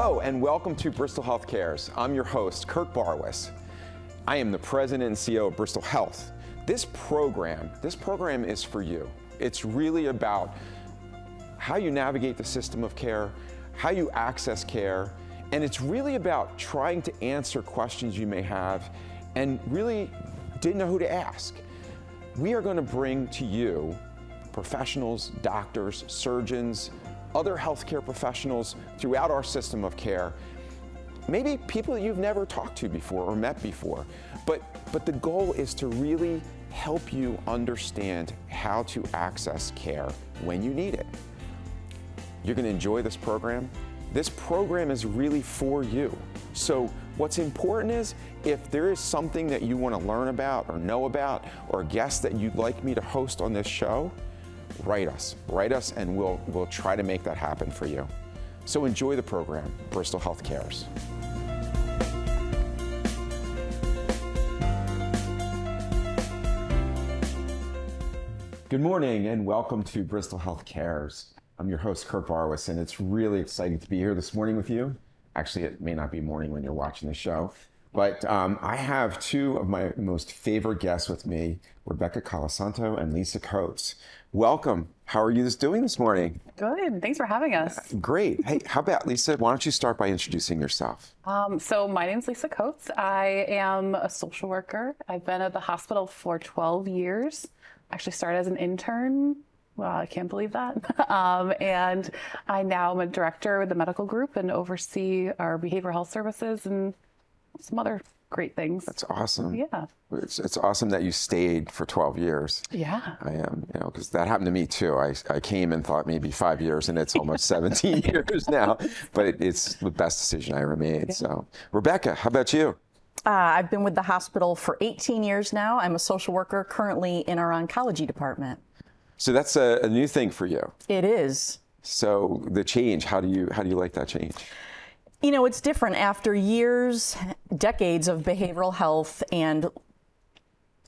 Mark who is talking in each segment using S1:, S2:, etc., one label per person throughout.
S1: Hello and welcome to Bristol Health Cares. I'm your host, Kirk Barwis. I am the president and CEO of Bristol Health. This program is for you. It's really about how you navigate the system of care, how you access care, and it's really about trying to answer questions you may have and really didn't know who to ask. We are going to bring to you professionals, doctors, surgeons, other healthcare professionals throughout our system of care, maybe people that you've never talked to before or met before, but the goal is to really help you understand how to access care when you need it. You're going to enjoy this program. This program is really for you. So what's important is if there is something that you want to learn about or know about or a guest that you'd like me to host on this show, write us and we'll try to make that happen for you. So enjoy the program, Bristol Health Cares. Good morning and welcome to Bristol Health Cares. I'm your host, Kirk Barwis, and it's really exciting to be here this morning with you. Actually, it may not be morning when you're watching the show, but I have two of my most favorite guests with me, Rebecca Colasanto and Lisa Coates. Welcome. How are you doing this morning?
S2: Good. Thanks for having us.
S1: Great. Hey, how about Lisa? Why don't you start by introducing yourself?
S2: So my name's Lisa Coates. I am a social worker. I've been at the hospital for 12 years. Actually started as an intern. Well, I can't believe that. And I now am a director with the medical group and oversee our behavioral health services and some other great things.
S1: That's awesome.
S2: Yeah.
S1: It's awesome that you stayed for 12 years.
S2: Yeah.
S1: I am, because that happened to me too. I came and thought maybe 5 years and it's almost 17 years now, but it's the best decision I ever made. Yeah. So Rebecca, how about you?
S3: I've been with the hospital for 18 years now. I'm a social worker currently in our oncology department.
S1: So that's a new thing for you.
S3: It is.
S1: So the change, how do you like that change?
S3: You know, it's different. After years, decades of behavioral health and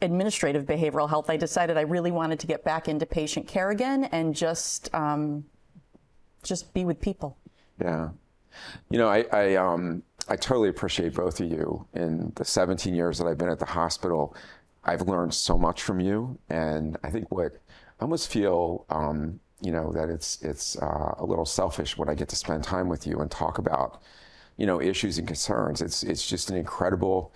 S3: administrative behavioral health, I decided I really wanted to get back into patient care again and just be with people.
S1: Yeah. I totally appreciate both of you. In the 17 years that I've been at the hospital, I've learned so much from you. And I think I almost feel, that it's a little selfish when I get to spend time with you and talk about, issues and concerns. It's just an incredible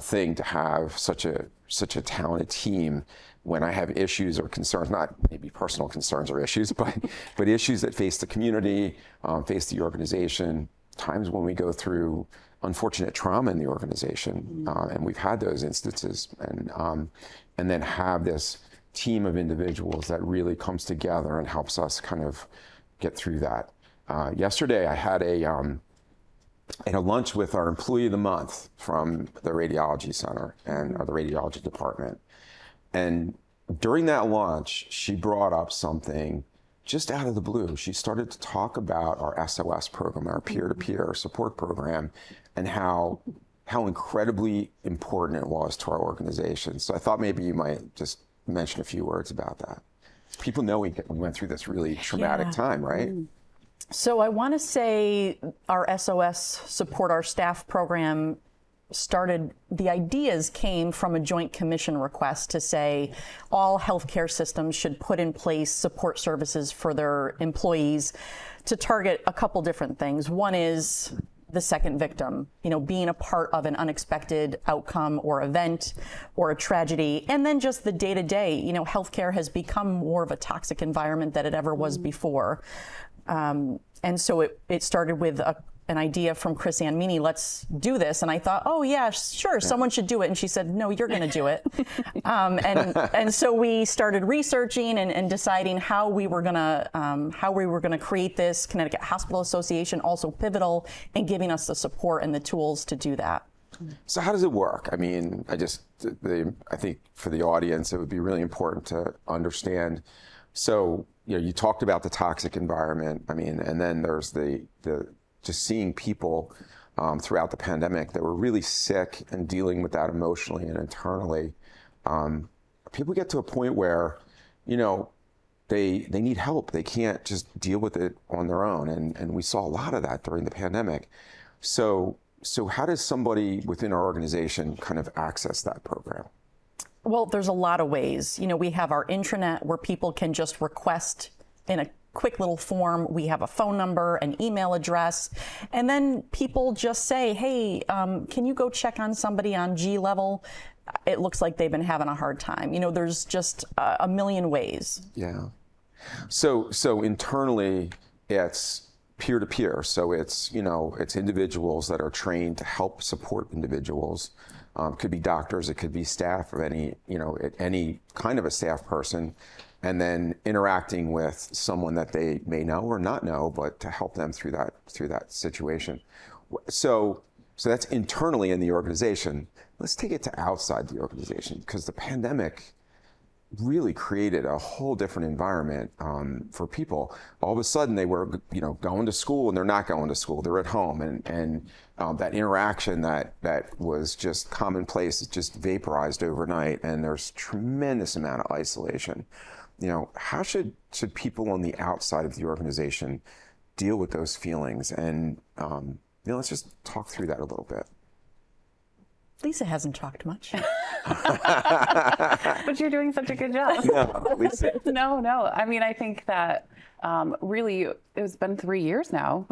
S1: thing to have such a talented team when I have issues or concerns, not maybe personal concerns or issues, but issues that face the community, face the organization, times when we go through unfortunate trauma in the organization, and we've had those instances, and then have this team of individuals that really comes together and helps us kind of get through that. Yesterday, I had a lunch with our employee of the month from the radiology center or the radiology department. And during that lunch, she brought up something just out of the blue. She started to talk about our SOS program, our peer-to-peer support program, and how incredibly important it was to our organization. So I thought maybe you might just mention a few words about that. People know we went through this really traumatic time, right?
S3: So I want to say our SOS Support Our Staff program the ideas came from a joint commission request to say all healthcare systems should put in place support services for their employees to target a couple different things. One is the second victim, being a part of an unexpected outcome or event or a tragedy, and then just the day-to-day. Healthcare has become more of a toxic environment than it ever was before. And so it started with an idea from Chris Anmini, let's do this. And I thought, oh yeah, sure, someone should do it. And she said, no, you're going to do it. And so we started researching and deciding how we were going to create this. Connecticut Hospital Association also pivotal in giving us the support and the tools to do that.
S1: So how does it work? I mean, I think for the audience, it would be really important to understand. So, you talked about the toxic environment. I mean, and then there's the just seeing people throughout the pandemic that were really sick and dealing with that emotionally and internally. People get to a point where, they need help. They can't just deal with it on their own. And we saw a lot of that during the pandemic. So how does somebody within our organization kind of access that program?
S3: Well, there's a lot of ways. We have our intranet where people can just request in a quick little form. We have a phone number, an email address, and then people just say, hey, can you go check on somebody on G level? It looks like they've been having a hard time. There's just a million ways.
S1: Yeah. So internally, it's peer-to-peer. So it's individuals that are trained to help support individuals. Could be doctors, it could be staff of any kind of a staff person, and then interacting with someone that they may know or not know, but to help them through that situation. So that's internally in the organization. Let's take it to outside the organization, because the pandemic really created a whole different environment for people. All of a sudden, they were going to school, and they're not going to school. They're at home, and that interaction that was just commonplace is just vaporized overnight, and there's tremendous amount of isolation. How should people on the outside of the organization deal with those feelings? And let's just talk through that a little bit.
S3: Lisa hasn't talked much.
S2: But you're doing such a good job.
S1: No, Lisa.
S2: No. I mean, I think that really it's been 3 years now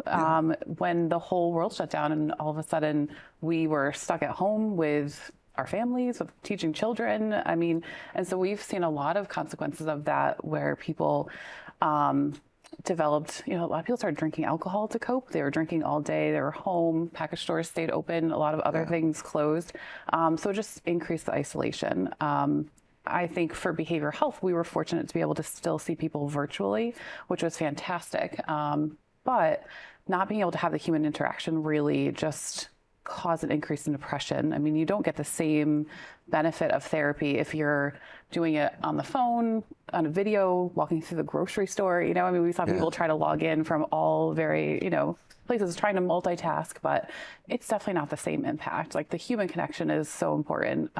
S2: when the whole world shut down, and all of a sudden we were stuck at home with our families, with teaching children. I mean, and so we've seen a lot of consequences of that, where people developed, a lot of people started drinking alcohol to cope. They were drinking all day. They were home. Package stores stayed open. A lot of other things closed. So it just increased the isolation. I think for behavioral health, we were fortunate to be able to still see people virtually, which was fantastic. But not being able to have the human interaction really just caused an increase in depression. I mean, you don't get the same benefit of therapy if you're doing it on the phone, on a video, walking through the grocery store. I mean, we saw people try to log in from all very, places, trying to multitask, but it's definitely not the same impact. Like, the human connection is so important.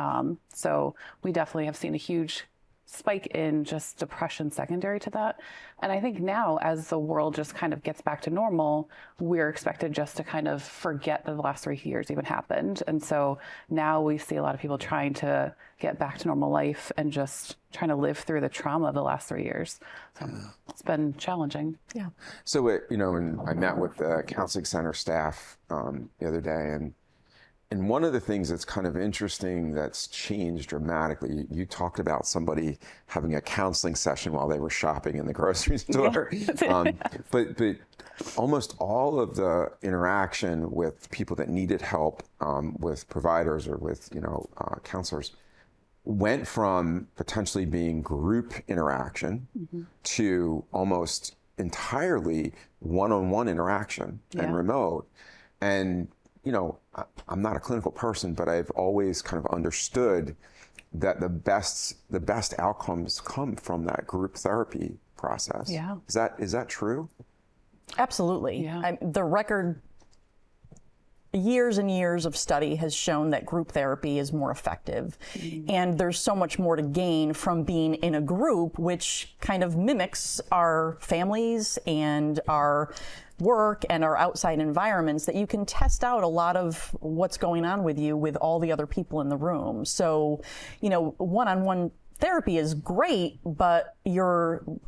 S2: So we definitely have seen a huge spike in just depression secondary to that. And I think now, as the world just kind of gets back to normal, we're expected just to kind of forget that the last 3 years even happened. And so now we see a lot of people trying to get back to normal life and just trying to live through the trauma of the last 3 years. So it's been challenging. Yeah.
S1: So, and I met with the counseling center staff the other day, and one of the things that's kind of interesting that's changed dramatically, you talked about somebody having a counseling session while they were shopping in the grocery store. But almost all of the interaction with people that needed help with providers or with counselors went from potentially being group interaction to almost entirely one-on-one interaction and remote. And I'm not a clinical person, but I've always kind of understood that the best outcomes come from that group therapy process.
S2: Yeah.
S1: Is that true?
S3: Absolutely.
S2: Yeah.
S3: The record, years and years of study has shown that group therapy is more effective. And there's so much more to gain from being in a group, which kind of mimics our families and our work and our outside environments, that you can test out a lot of what's going on with you with all the other people in the room. So, one-on-one therapy is great, but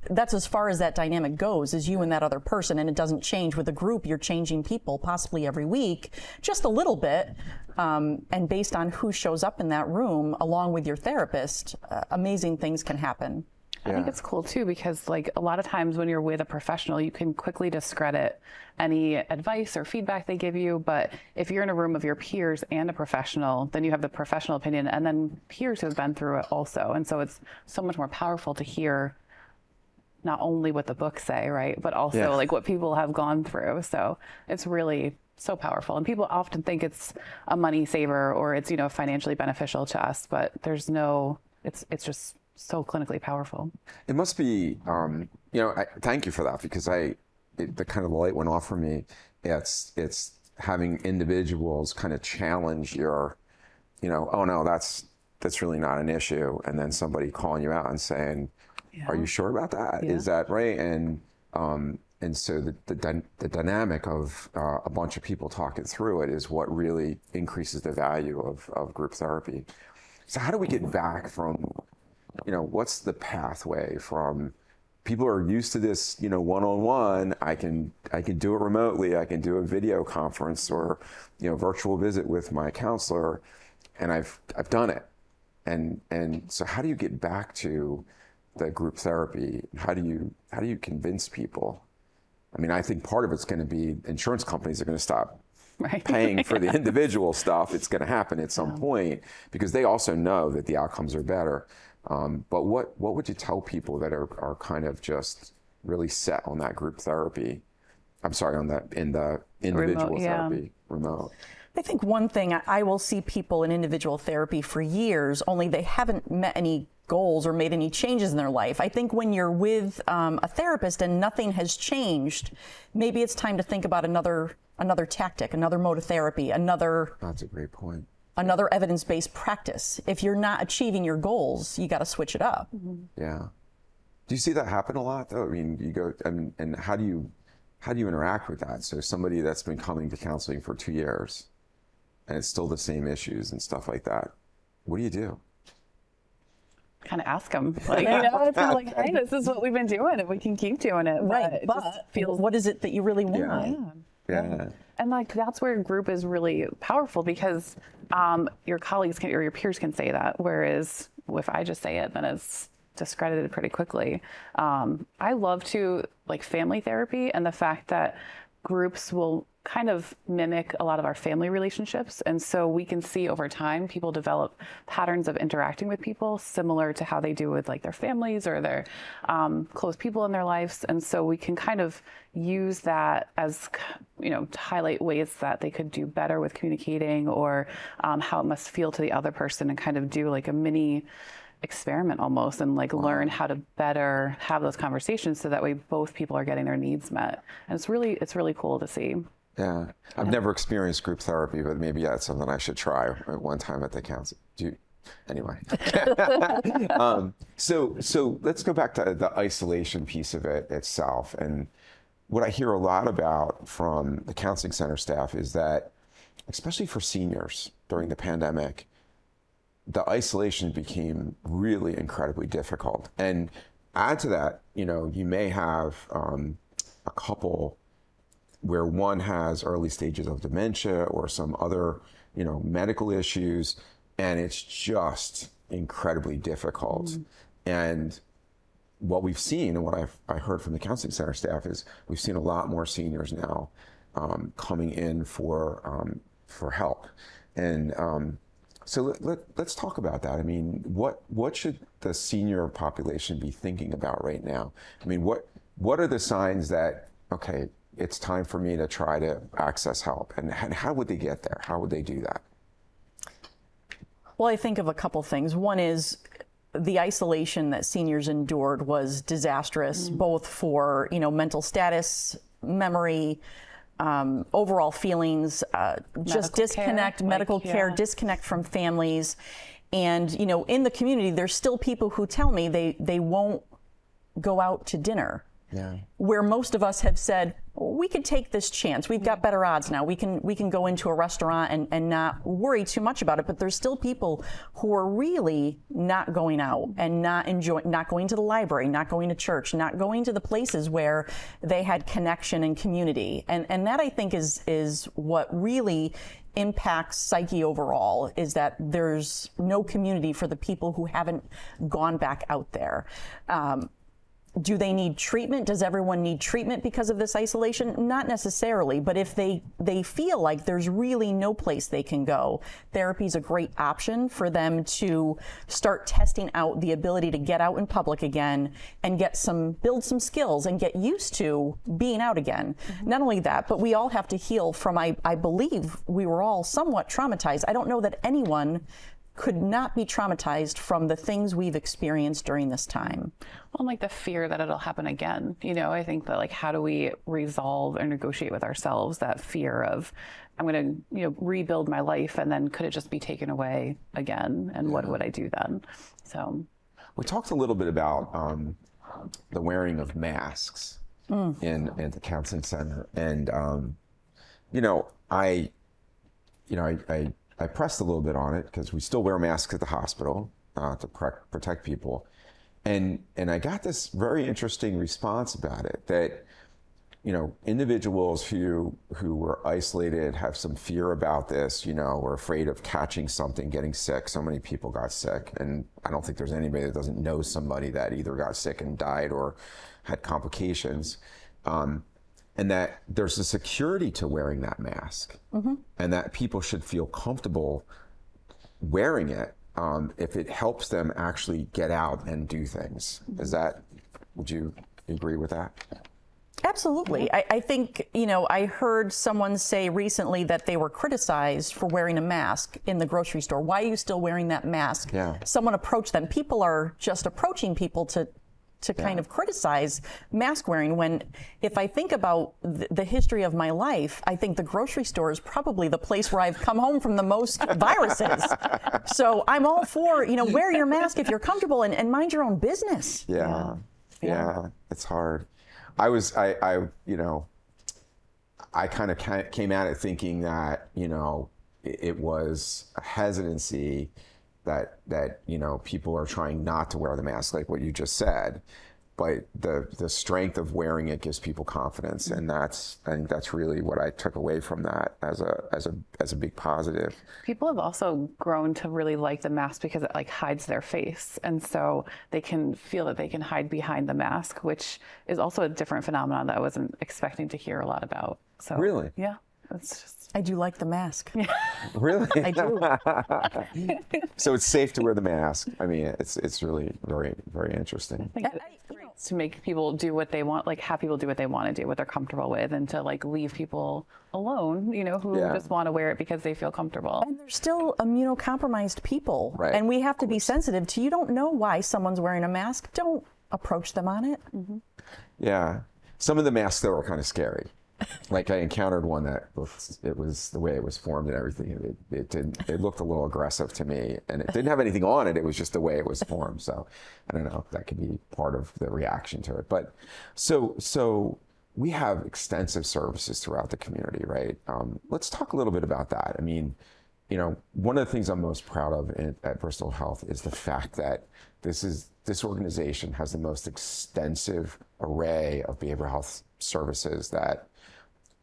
S3: that's as far as that dynamic goes, is you and that other person, and it doesn't change. With a group, you're changing people possibly every week, just a little bit, and based on who shows up in that room along with your therapist, amazing things can happen.
S2: I think it's cool too, because like a lot of times when you're with a professional, you can quickly discredit any advice or feedback they give you. But if you're in a room of your peers and a professional, then you have the professional opinion and then peers who have been through it also. And so it's so much more powerful to hear not only what the books say, right, but also like what people have gone through. So it's really so powerful. And people often think it's a money saver or it's, financially beneficial to us, but there's it's just so clinically powerful.
S1: It must be, thank you for that, because the kind of light went off for me. It's having individuals kind of challenge your, oh no, that's really not an issue. And then somebody calling you out and saying, Are you sure about that? Is that right? And so the dynamic of a bunch of people talking through it is what really increases the value of group therapy. So how do we get back from, what's the pathway from people are used to this, one-on-one, I can do it remotely, I can do a video conference or, virtual visit with my counselor, and I've done it. And so how do you get back to the group therapy? How do you convince people? I mean, I think part of it's going to be insurance companies are going to stop paying for the individual stuff. It's going to happen at some point because they also know that the outcomes are better. But what would you tell people that are kind of just really set on that group therapy? I'm sorry, on that in the individual therapy, remote.
S3: I think one thing, I will see people in individual therapy for years, only they haven't met any goals or made any changes in their life. I think when you're with a therapist and nothing has changed, maybe it's time to think about another tactic, another mode of therapy,
S1: That's a great point.
S3: Another evidence-based practice. If you're not achieving your goals, you got to switch it up.
S1: Yeah. Do you see that happen a lot though? I mean, you go, and how do you interact with that? So somebody that's been coming to counseling for 2 years and it's still the same issues and stuff like that, what do you do?
S2: Kind of ask them, it's kind of like, hey, this is what we've been doing, and we can keep doing it.
S3: Right, but it feels, what is it that you really want?
S1: Yeah.
S2: And that's where group is really powerful because your colleagues or your peers can say that, whereas if I just say it, then it's discredited pretty quickly. I love family therapy and the fact that groups will kind of mimic a lot of our family relationships. And so we can see over time, people develop patterns of interacting with people similar to how they do with their families or their close people in their lives. And so we can kind of use that as, to highlight ways that they could do better with communicating or how it must feel to the other person and kind of do a mini experiment almost and learn how to better have those conversations so that way both people are getting their needs met. And it's really cool to see.
S1: Yeah. I've never experienced group therapy, but maybe that's something I should try at one time at the council. Anyway. So let's go back to the isolation piece of it itself. And what I hear a lot about from the counseling center staff is that, especially for seniors during the pandemic, the isolation became really incredibly difficult. And add to that, you may have a couple where one has early stages of dementia or some other, medical issues, and it's just incredibly difficult. And what we've seen and what I heard from the counseling center staff is we've seen a lot more seniors now coming in for help. And so let's talk about that. I mean, what should the senior population be thinking about right now? I mean, what are the signs that, okay, it's time for me to try to access help? And how would they get there? How would they do that?
S3: Well, I think of a couple things. One is the isolation that seniors endured was disastrous, both for, mental status, memory, overall feelings, just disconnect, medical care, disconnect from families. And, in the community, there's still people who tell me they won't go out to dinner. Yeah. Where most of us have said, we could take this chance. We've got better odds now. We can go into a restaurant and not worry too much about it. But there's still people who are really not going out and not going to the library, not going to church, not going to the places where they had connection and community. And that, I think, is what really impacts psyche overall, is that there's no community for the people who haven't gone back out there. Do they need treatment? Does everyone need treatment because of this isolation? Not necessarily, but if they feel like there's really no place they can go, therapy is a great option for them to start testing out the ability to get out in public again and build some skills and get used to being out again. Not only that, but we all have to heal from, I believe we were all somewhat traumatized. I don't know that anyone could not be traumatized from the things we've experienced during this time.
S2: Well, the fear that it'll happen again. I think that how do we resolve or negotiate with ourselves that fear of, I'm going to, rebuild my life, and then could it just be taken away again? And what would I do then? So,
S1: We talked a little bit about the wearing of masks in the counseling center, and I pressed a little bit on it because we still wear masks at the hospital to protect people, and I got this very interesting response about it that individuals who were isolated have some fear about this, were afraid of catching something, getting sick. So many people got sick, and I don't think there's anybody that doesn't know somebody that either got sick and died or had complications. And that there's a security to wearing that mask, and that people should feel comfortable wearing it if it helps them actually get out and do things. Would you agree with that?
S3: Absolutely. I think, I heard someone say recently that they were criticized for wearing a mask in the grocery store. Why are you still wearing that mask?
S1: Yeah.
S3: Someone approached them. People are just approaching people to kind of criticize mask wearing, when if I think about the history of my life, I think the grocery store is probably the place where I've come home from the most viruses. So I'm all for, wear your mask if you're comfortable and mind your own business.
S1: Yeah. It's hard. I kind of came at it thinking that, it was a hesitancy that people are trying not to wear the mask, like what you just said, but the strength of wearing it gives people confidence, and I think that's really what I took away from that as a big positive.
S2: People have also grown to really like the mask because it hides their face, and so they can feel that they can hide behind the mask, which is also a different phenomenon that I wasn't expecting to hear a lot about. So
S1: really,
S2: yeah, it's just.
S3: I do like the mask.
S1: Really?
S3: I do.
S1: So it's safe to wear the mask. I mean, it's really very, very interesting.
S2: I think it's to make people do what they want, have people do what they want to do, what they're comfortable with, and to leave people alone, who just want to wear it because they feel comfortable.
S3: And there's still immunocompromised people.
S1: Right.
S3: And we have to be sensitive to, you don't know why someone's wearing a mask. Don't approach them on it.
S2: Mm-hmm.
S1: Yeah. Some of the masks, though, are kind of scary. I encountered one that it was the way it was formed and everything. It looked a little aggressive to me, and it didn't have anything on it. It was just the way it was formed. So I don't know if that could be part of the reaction to it. But so we have extensive services throughout the community, right? Let's talk a little bit about that. I mean, one of the things I'm most proud of at Bristol Health is the fact that this organization has the most extensive array of behavioral health services that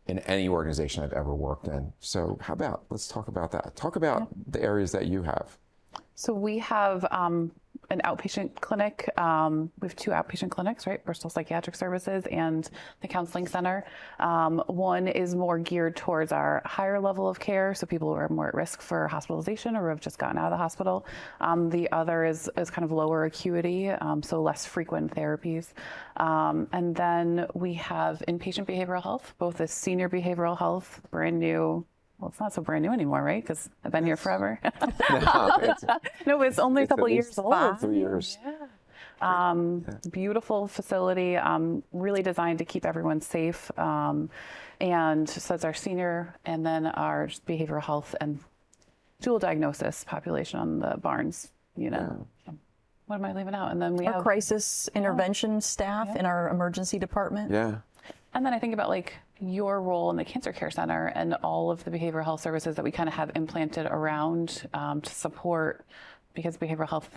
S1: in any organization I've ever worked in. So let's talk about that. Talk about the areas that you have.
S2: So we have an outpatient clinic. We have 2 outpatient clinics, right? Bristol Psychiatric Services and the Counseling Center. One is more geared towards our higher level of care, so people who are more at risk for hospitalization or have just gotten out of the hospital. The other is kind of lower acuity, so less frequent therapies. And then we have inpatient behavioral health, both as senior behavioral health, brand new. Well, it's not so brand new anymore, right? Because I've been here forever. No, it's only a couple years old.
S1: 3 years.
S2: Yeah. Beautiful facility, really designed to keep everyone safe. And so it's our senior and then our behavioral health and dual diagnosis population on the Barnes unit. Yeah. What am I leaving out? And then we have
S3: crisis intervention staff in our emergency department.
S1: Yeah.
S2: And then I think about your role in the cancer care center and all of the behavioral health services that we kind of have implanted around to support, because behavioral health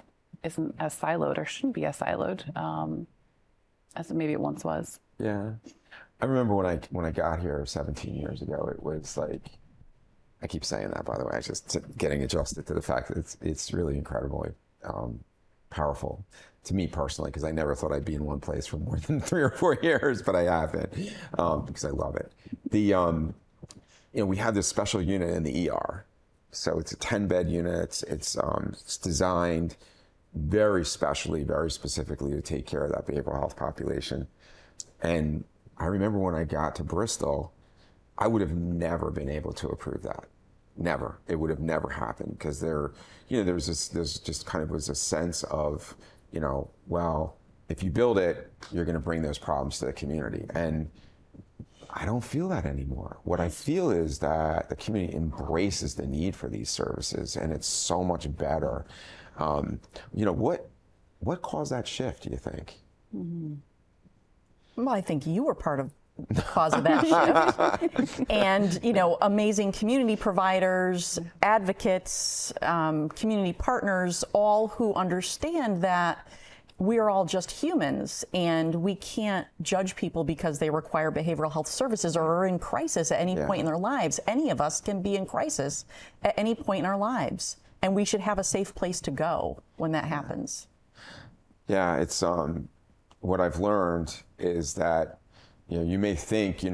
S2: isn't as siloed or shouldn't be as siloed as maybe it once was.
S1: Yeah. I remember when I got here 17 years ago, it was I keep saying that, by the way, I just getting adjusted to the fact that it's really incredibly powerful to me personally, because I never thought I'd be in one place for more than 3 or 4 years, but I have been because I love it. We have this special unit in the ER, so it's a 10-bed unit. It's designed very specially, very specifically to take care of that behavioral health population. And I remember when I got to Bristol, I would have never been able to approve that. Never. It would have never happened, because there's just kind of was a sense of, well, if you build it, you're going to bring those problems to the community. And I don't feel that anymore. What I feel is that the community embraces the need for these services, and it's so much better. What caused that shift, do you think?
S3: Well, I think you were part of the cause of that shift. And, amazing community providers, advocates, community partners, all who understand that we're all just humans and we can't judge people because they require behavioral health services or are in crisis at any point in their lives. Any of us can be in crisis at any point in our lives, and we should have a safe place to go when that happens.
S1: Yeah, it's what I've learned is that you may think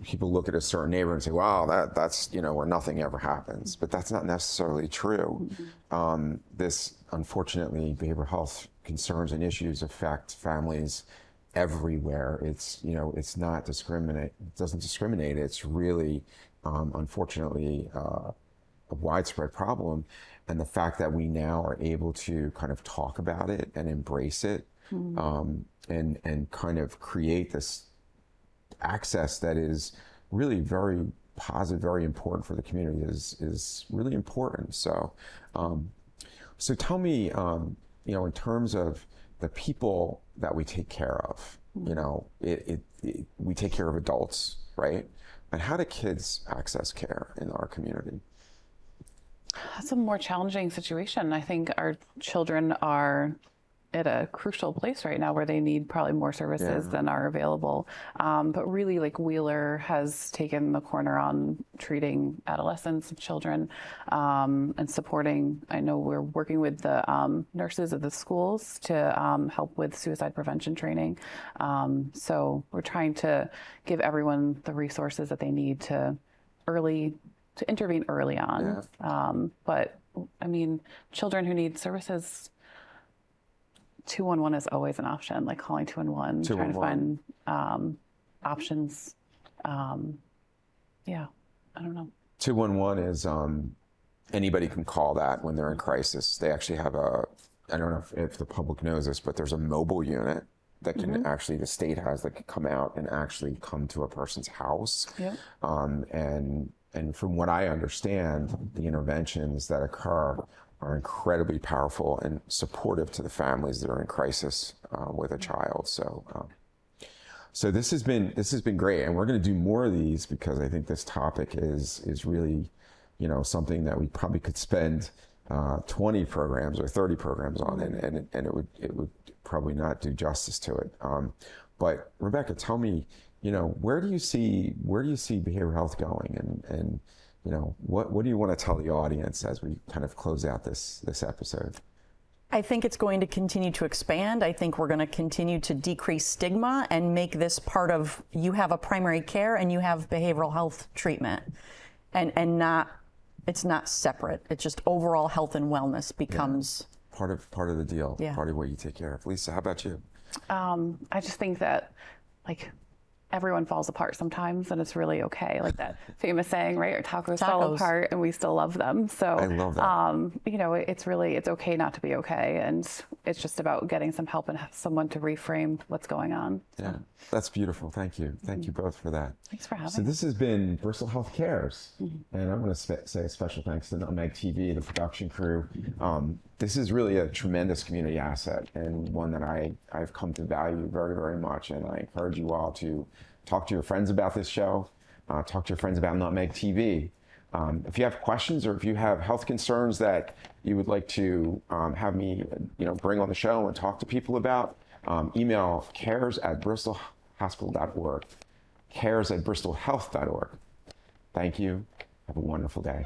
S1: people look at a certain neighborhood and say, wow, that's where nothing ever happens, but that's not necessarily true. This, unfortunately, behavioral health concerns and issues affect families everywhere. It's not discriminate. It doesn't discriminate. It's really, unfortunately, a widespread problem. And the fact that we now are able to kind of talk about it and embrace it, and kind of create this access that is really very positive, very important for the community is really important. So, so tell me, in terms of the people that we take care of, we take care of adults, right? And how do kids access care in our community?
S2: That's a more challenging situation. I think our children are at a crucial place right now where they need probably more services than are available. But really, like, Wheeler has taken the corner on treating adolescents and children, and supporting. I know we're working with the nurses of the schools to help with suicide prevention training. So we're trying to give everyone the resources that they need to intervene early on. But I mean, children who need services, 211 is always an option, like calling 211, trying to find options. Yeah, I don't know.
S1: 211 is, anybody can call that when they're in crisis. They actually have I don't know if the public knows this, but there's a mobile unit that can actually, the state has, that can come out and actually come to a person's house. And from what I understand, the interventions that occur are incredibly powerful and supportive to the families that are in crisis with a child. So this has been great, and we're going to do more of these because I think this topic is really, something that we probably could spend 20 programs or 30 programs on, and it would probably not do justice to it. But Rebecca, tell me, where do you see behavioral health going, and what do you want to tell the audience as we kind of close out this episode?
S3: I think it's going to continue to expand. I think we're going to continue to decrease stigma and make this part of, you have a primary care and you have behavioral health treatment, and it's not separate. It's just overall health and wellness becomes
S1: part of the deal. Part of what you take care of. Lisa, how about you?
S2: I just think that, like, everyone falls apart sometimes, and it's really okay. Like that famous saying, right? Our tacos fall apart and we still love them. So
S1: I love that.
S2: It's okay not to be okay. And it's just about getting some help and someone to reframe what's going on.
S1: Yeah, that's beautiful. Thank you. Thank you both for that.
S2: Thanks for having me.
S1: So this has been Bristol Health Cares. And I want to say a special thanks to Nutmeg TV, the production crew. This is really a tremendous community asset, and one that I've come to value very, very much. And I encourage you all to talk to your friends about this show, talk to your friends about Nutmeg TV. If you have questions or if you have health concerns that you would like to have me bring on the show and talk to people about, email cares@bristolhospital.org, cares@bristolhealth.org. Thank you. Have a wonderful day.